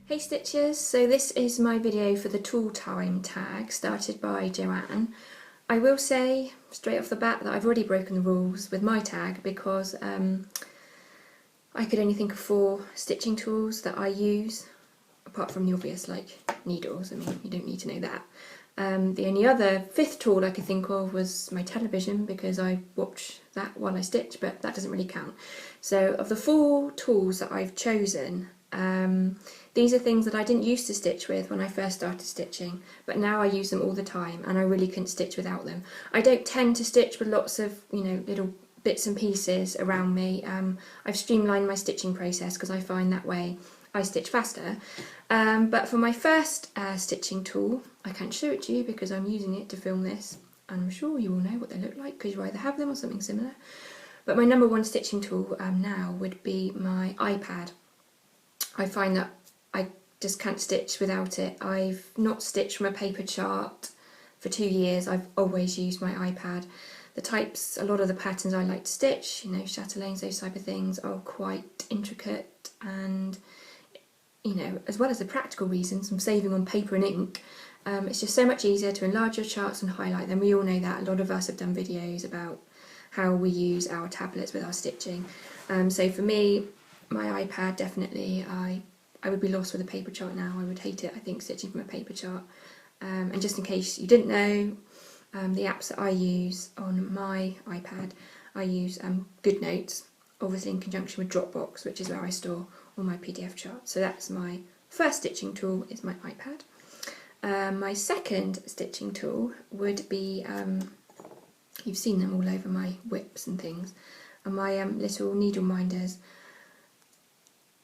Hey Stitchers, so this is my video for the tool time tag started by Joanne. I will say straight off the bat that I've already broken the rules with my tag because I could only think of 4 stitching tools that I use, apart from the obvious like needles. I mean, you don't need to know that. The only other 5th tool I could think of was my television because I watch that while I stitch, but that doesn't really count. So of the 4 tools that I've chosen, these are things that I didn't used to stitch with when I first started stitching, but now I use them all the time and I really couldn't stitch without them. I don't tend to stitch with lots of, little bits and pieces around me. I've streamlined my stitching process because I find that way I stitch faster. But for my first stitching tool, I can't show it to you because I'm using it to film this, and I'm sure you all know what they look like because you either have them or something similar. But my number 1 stitching tool now would be my iPad. I find that I just can't stitch without it. I've not stitched from a paper chart for 2 years. I've always used my iPad. A lot of the patterns I like to stitch, chatelaines, those type of things, are quite intricate, and as well as the practical reasons, I'm saving on paper and ink. It's just so much easier to enlarge your charts and highlight them. We all know that. A lot of us have done videos about how we use our tablets with our stitching. So for me, my iPad, definitely, I would be lost with a paper chart now. I would hate it, I think, stitching from a paper chart. And just in case you didn't know, the apps that I use on my iPad, I use GoodNotes, obviously in conjunction with Dropbox, which is where I store all my PDF charts. So that's my first stitching tool, is my iPad. My second stitching tool would be, you've seen them all over my whips and things, and my little needle minders.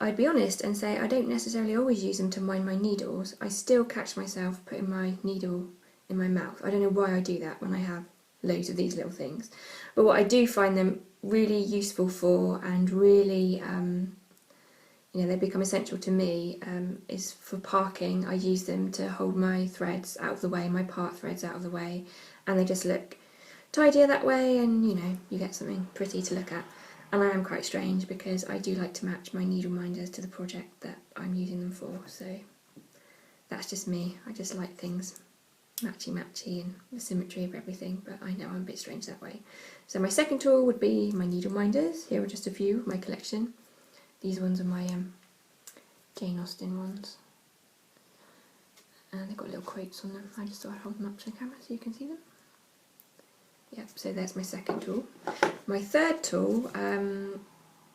I'd be honest and say I don't necessarily always use them to mind my needles. I still catch myself putting my needle in my mouth. I don't know why I do that when I have loads of these little things. But what I do find them really useful for, and really, they become essential to me, is for parking. I use them to hold my threads out of the way, my part threads out of the way, and they just look tidier that way, and you get something pretty to look at. And I am quite strange because I do like to match my needle minders to the project that I'm using them for, so that's just me. I just like things matchy-matchy and the symmetry of everything, but I know I'm a bit strange that way. So my second tool would be my needle minders. Here are just a few of my collection. These ones are my Jane Austen ones, and they've got little quotes on them. I just thought I'd hold them up to the camera so you can see them. Yep, so there's my second tool. My third tool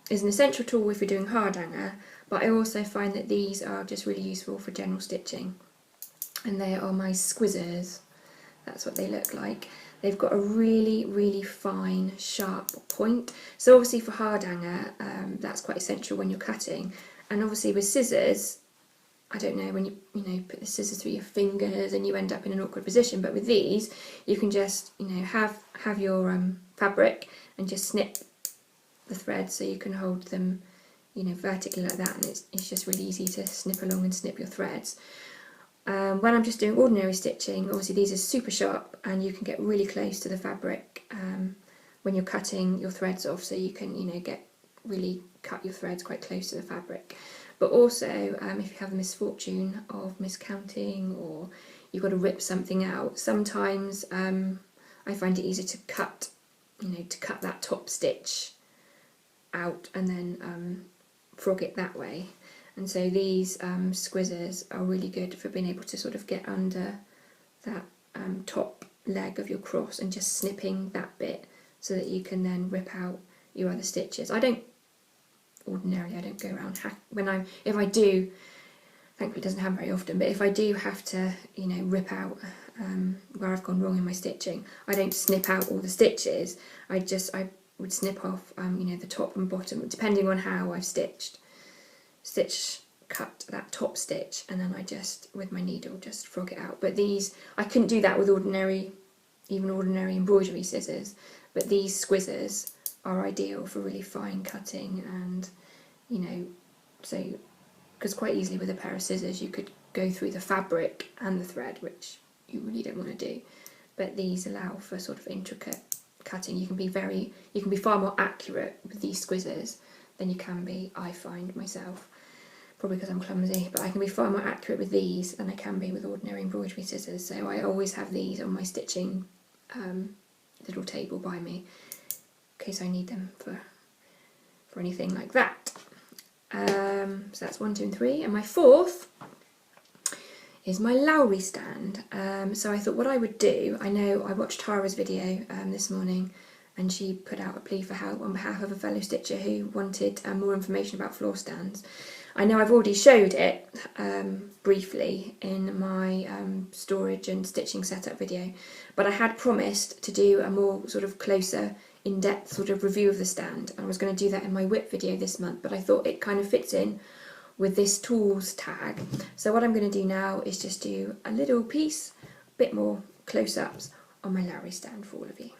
is an essential tool if you're doing hardanger, but I also find that these are just really useful for general stitching. And they are my squizzers. That's what they look like. They've got a really, really fine, sharp point. So obviously for hardanger, that's quite essential when you're cutting. And obviously with scissors, I don't know, when you put the scissors through your fingers and you end up in an awkward position, but with these you can just have your fabric and just snip the threads so you can hold them vertically like that, and it's just really easy to snip along and snip your threads. When I'm just doing ordinary stitching, obviously these are super sharp and you can get really close to the fabric when you're cutting your threads off, so you can really cut your threads quite close to the fabric. But also, if you have the misfortune of miscounting or you've got to rip something out, sometimes I find it easier to cut, that top stitch out and then frog it that way. And so these squizzers are really good for being able to sort of get under that top leg of your cross and just snipping that bit so that you can then rip out your other stitches. Ordinarily I don't go around if I do, thankfully it doesn't happen very often, but if I do have to rip out where I've gone wrong in my stitching, I don't snip out all the stitches. I would snip off the top and bottom depending on how I've cut that top stitch, and then I just with my needle just frog it out. But these, I couldn't do that with ordinary embroidery scissors, but these squizzers are ideal for really fine cutting, and so because quite easily with a pair of scissors you could go through the fabric and the thread, which you really don't want to do, but these allow for sort of intricate cutting. You can be far more accurate with these squizzers than you can be, I find myself, probably because I'm clumsy, but I can be far more accurate with these than I can be with ordinary embroidery scissors, so I always have these on my stitching little table by me in case I need them for anything like that. So that's 1, 2 and 3, and my fourth is my Lowery stand. So I thought what I would do, I know I watched Tara's video this morning, and she put out a plea for help on behalf of a fellow stitcher who wanted more information about floor stands. I know I've already showed it briefly in my storage and stitching setup video, but I had promised to do a more sort of closer, in-depth sort of review of the stand. I was going to do that in my whip video this month, but I thought it kind of fits in with this tools tag. So what I'm going to do now is just do a little piece, a bit more close-ups on my Lowery stand for all of you.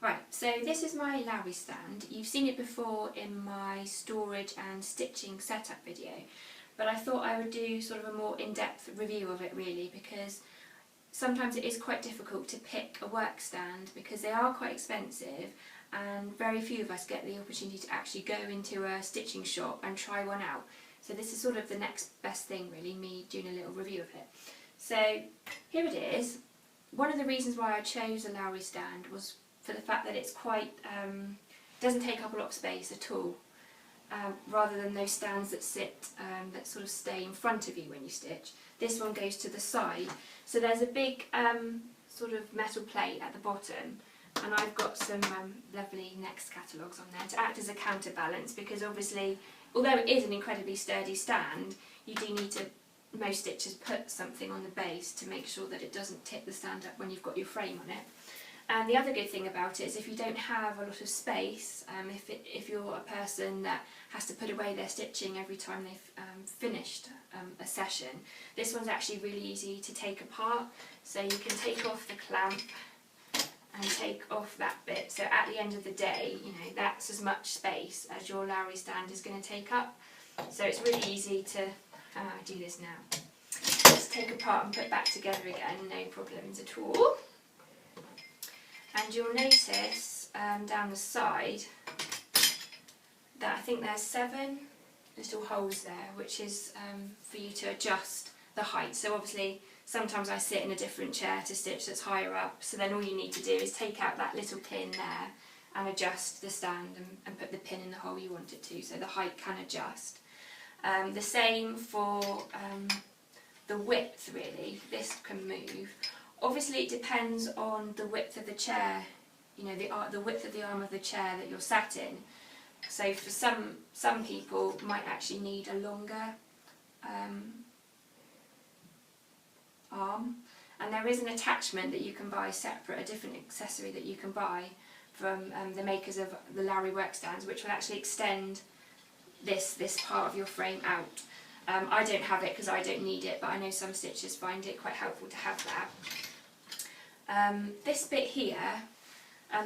Right, so this is my Lowery stand. You've seen it before in my storage and stitching setup video, but I thought I would do sort of a more in-depth review of it really, because sometimes it is quite difficult to pick a work stand because they are quite expensive, and very few of us get the opportunity to actually go into a stitching shop and try one out. So this is sort of the next best thing really, me doing a little review of it. So here it is. One of the reasons why I chose a Lowery stand was for the fact that it's quite, doesn't take up a lot of space at all, rather than those stands that sit, that sort of stay in front of you when you stitch. This one goes to the side, so there's a big sort of metal plate at the bottom, and I've got some lovely Next catalogues on there to act as a counterbalance, because obviously, although it is an incredibly sturdy stand, you do need to, most stitchers put something on the base to make sure that it doesn't tip the stand up when you've got your frame on it. And the other good thing about it is if you don't have a lot of space, if you're a person that has to put away their stitching every time they've finished a session, this one's actually really easy to take apart. So you can take off the clamp and take off that bit. So at the end of the day, you know, that's as much space as your Lowery stand is going to take up. So it's really easy to do this now. Just take apart and put back together again, no problems at all. And you'll notice down the side that I think there's 7 little holes there, which is for you to adjust the height. So obviously sometimes I sit in a different chair to stitch that's higher up, so then all you need to do is take out that little pin there and adjust the stand and put the pin in the hole you want it to, so the height can adjust. The same for the width really, this can move. Obviously it depends on the width of the chair, you know, the width of the arm of the chair that you're sat in. So for some people might actually need a longer arm, and there is an attachment that you can buy separate, a different accessory that you can buy from the makers of the Lowery work stands, which will actually extend this part of your frame out. I don't have it because I don't need it, but I know some stitchers find it quite helpful to have that. This bit here,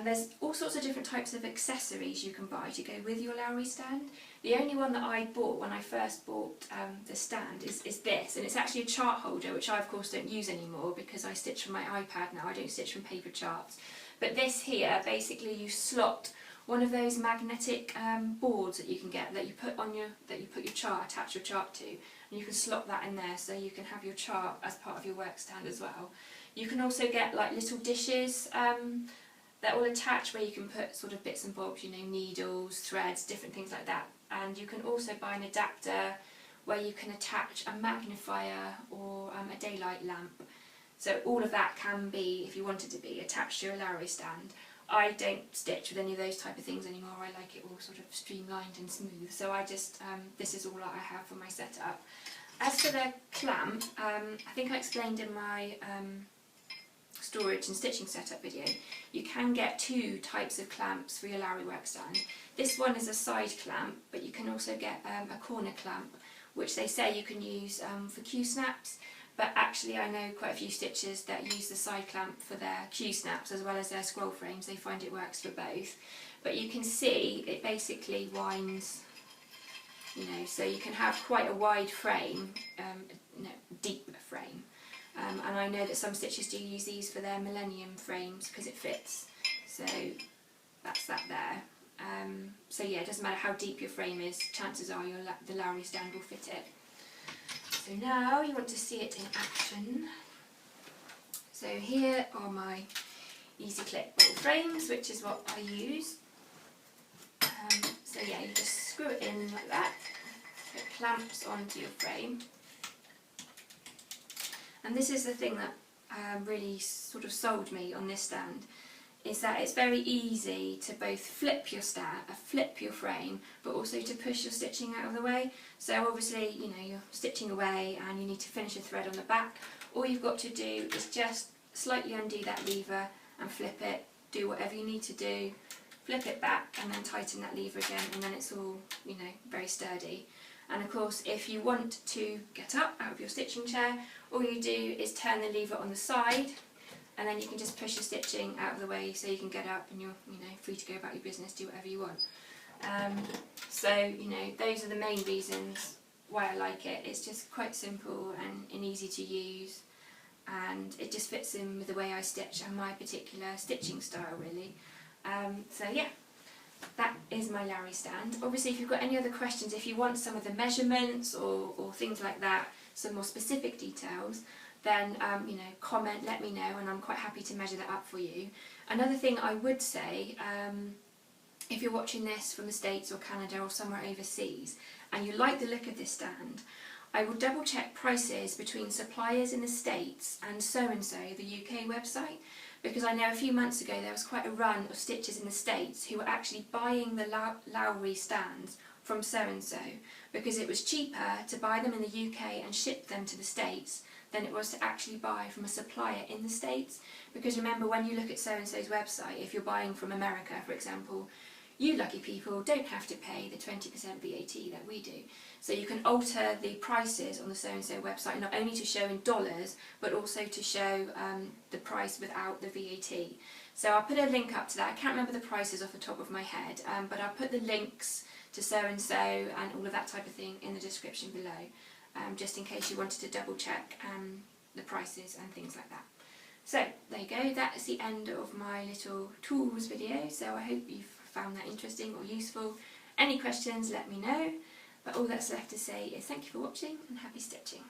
there's all sorts of different types of accessories you can buy to go with your Lowery stand. The only one that I bought when I first bought the stand is this, and it's actually a chart holder, which I of course don't use anymore because I stitch from my iPad now, I don't stitch from paper charts. But this here, basically you slot one of those magnetic boards that you can get that you put on your chart, attach your chart to, and you can slot that in there so you can have your chart as part of your work stand as well. You can also get like little dishes that will attach where you can put sort of bits and bobs, you know, needles, threads, different things like that. And you can also buy an adapter where you can attach a magnifier or a daylight lamp. So all of that can be, if you want it to be, attached to your Lowery stand. I don't stitch with any of those type of things anymore. I like it all sort of streamlined and smooth. So I just, this is all that I have for my setup. As for the clamp, I think I explained in my storage and stitching setup video, you can get 2 types of clamps for your Lowery work stand. This one is a side clamp, but you can also get a corner clamp, which they say you can use for Q-snaps. But actually I know quite a few stitchers that use the side clamp for their Q-snaps as well as their scroll frames. They find it works for both. But you can see it basically winds, you know, so you can have quite a wide frame, deep frame. And I know that some stitchers do use these for their Millennium frames because it fits. So that's that there. So yeah, it doesn't matter how deep your frame is, chances are the Lowery stand will fit it. So now you want to see it in action. So here are my Easy Click bottle frames, which is what I use. So yeah, you just screw it in like that. It clamps onto your frame. And this is the thing that really sort of sold me on this stand, is that it's very easy to both flip your frame, but also to push your stitching out of the way. So obviously, you know, you're stitching away and you need to finish a thread on the back. All you've got to do is just slightly undo that lever and flip it, do whatever you need to do, flip it back and then tighten that lever again, and then it's all, you know, very sturdy. And of course, if you want to get up out of your stitching chair, all you do is turn the lever on the side, and then you can just push your stitching out of the way so you can get up and you're, you know, free to go about your business, do whatever you want. So, you know, those are the main reasons why I like it. It's just quite simple and easy to use, and it just fits in with the way I stitch and my particular stitching style, really. So yeah, that is my Lowery stand. Obviously, if you've got any other questions, if you want some of the measurements or things like that, some more specific details, then you know, comment, let me know, and I'm quite happy to measure that up for you. Another thing I would say, if you're watching this from the States or Canada or somewhere overseas and you like the look of this stand, I will double check prices between suppliers in the States and So&So, the UK website, because I know a few months ago there was quite a run of stitchers in the States who were actually buying the Lowery stands from So&So because it was cheaper to buy them in the UK and ship them to the States than it was to actually buy from a supplier in the States. Because remember, when you look at So&So's website, if you're buying from America, for example, you lucky people don't have to pay the 20% VAT that we do. So you can alter the prices on the So&So website not only to show in dollars, but also to show the price without the VAT. So I'll put a link up to that. I can't remember the prices off the top of my head, but I'll put the links to So&So and all of that type of thing in the description below, just in case you wanted to double check the prices and things like that. So there you go, that's the end of my little tools video. So I hope you've found that interesting or useful. Any questions, let me know. But all that's left to say is thank you for watching and happy stitching.